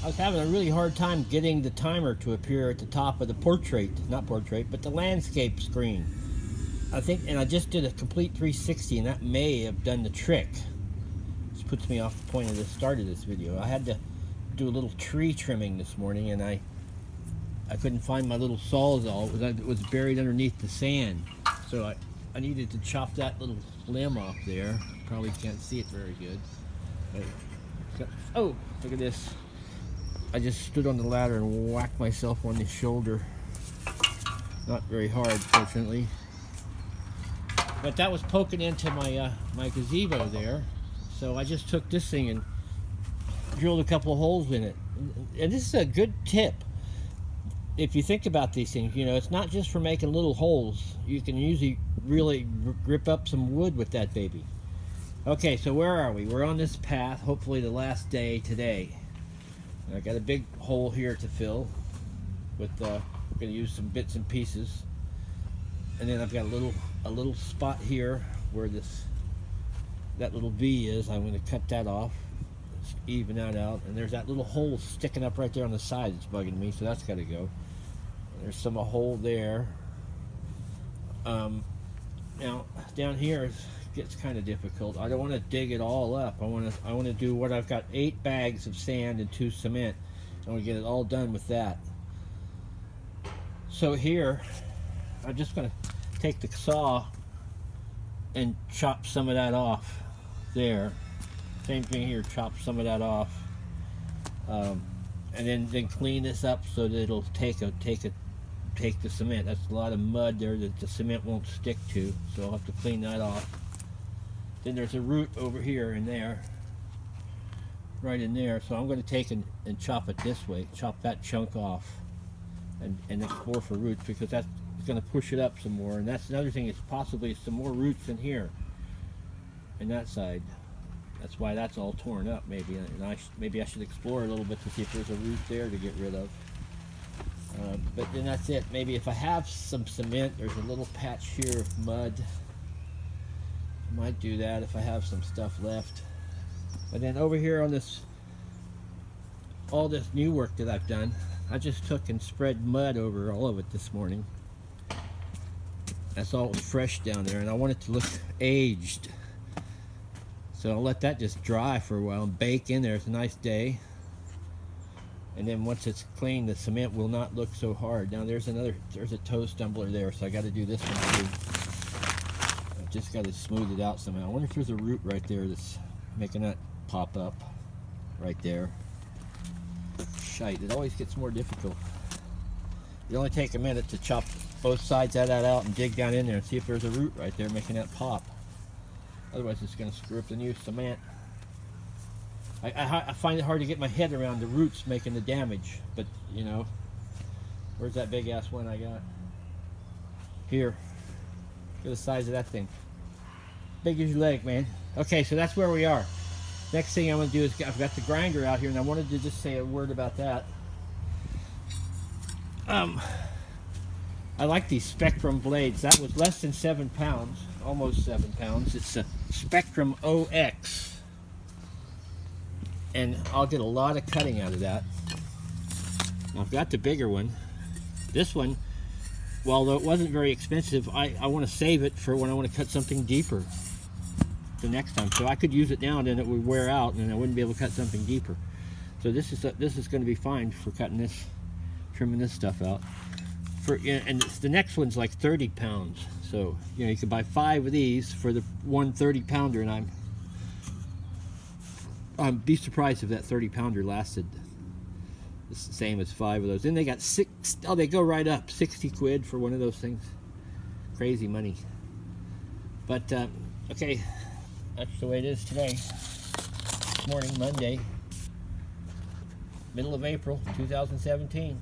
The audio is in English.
I was having a really hard time getting the timer to appear at the top of the not portrait, but the landscape screen. I think, and I just did a complete 360, and that may have done the trick. This puts me off the point of the start of this video. I had to do a little tree trimming this morning, and I couldn't find my little sawzall. It was buried underneath the sand, so I needed to chop that little limb off there. Probably can't see it very good. But, oh, look at this. I just stood on the ladder and whacked myself on the shoulder. Not very hard, fortunately. But that was poking into my my gazebo there. So I just took this thing and drilled a couple of holes in it. And this is a good tip. If you think about these things, you know, it's not just for making little holes. You can usually really grip up some wood with that baby. Okay, so where are we? We're on this path, hopefully the last day today. I got a big hole here to fill with, I'm going to use some bits and pieces. And then I've got a little spot here where that little V is. I'm going to cut that off, even that out. And there's that little hole sticking up right there on the side that's bugging me, so that's got to go. There's a hole there. Now down here gets kind of difficult. I don't want to dig it all up. I want to do what I've got: 8 bags of sand and 2 cement. I want to get it all done with that. So here, I'm just going to take the saw and chop some of that off there. Same thing here, chop some of that off, and then clean this up so that it'll take the cement. That's a lot of mud there that the cement won't stick to, so I'll have to clean that off. Then there's a root over here and there, right in there, so I'm going to take and chop it this way, chop that chunk off, and explore for roots, because that's going to push it up some more. And that's another thing, is possibly some more roots in here, in that side. That's why that's all torn up, maybe. And maybe I should explore a little bit to see if there's a root there to get rid of. But then that's it. Maybe if I have some cement, there's a little patch here of mud. I might do that if I have some stuff left. But then over here on all this new work that I've done, I just took and spread mud over all of it this morning. That's all fresh down there, and I want it to look aged. So I'll let that just dry for a while and bake in there. It's a nice day. And then once it's clean, the cement will not look so hard. Now there's a toe stumbler there, so I got to do this one too. I've just got to smooth it out somehow. I wonder if there's a root right there that's making that pop up right there. Shite, it always gets more difficult. You only take a minute to chop both sides of that out and dig down in there and see if there's a root right there making that pop. Otherwise it's going to screw up the new cement. I find it hard to get my head around the roots making the damage, but you know, where's that big ass one I got? Here. Look at the size of that thing. Big as your leg, man. Okay, so that's where we are. Next thing I'm going to do is, I've got the grinder out here, and I wanted to just say a word about that. I like these Spectrum blades. That was less than 7 pounds, almost 7 pounds. It's a Spectrum OX. And I'll get a lot of cutting out of that. I've got the bigger one. This one, although it wasn't very expensive, I want to save it for when I want to cut something deeper the next time. So I could use it now, and then it would wear out, and I wouldn't be able to cut something deeper. So this is going to be fine for cutting this, trimming this stuff out. And the next one's like 30 pounds. So you know, you could buy 5 of these for the one 30-pounder, and I'd be surprised if that 30-pounder lasted the same as 5 of those. Then they got 6. Oh, they go right up. 60 quid for one of those things. Crazy money. But okay, that's the way it is today. This morning, Monday, middle of April 2017.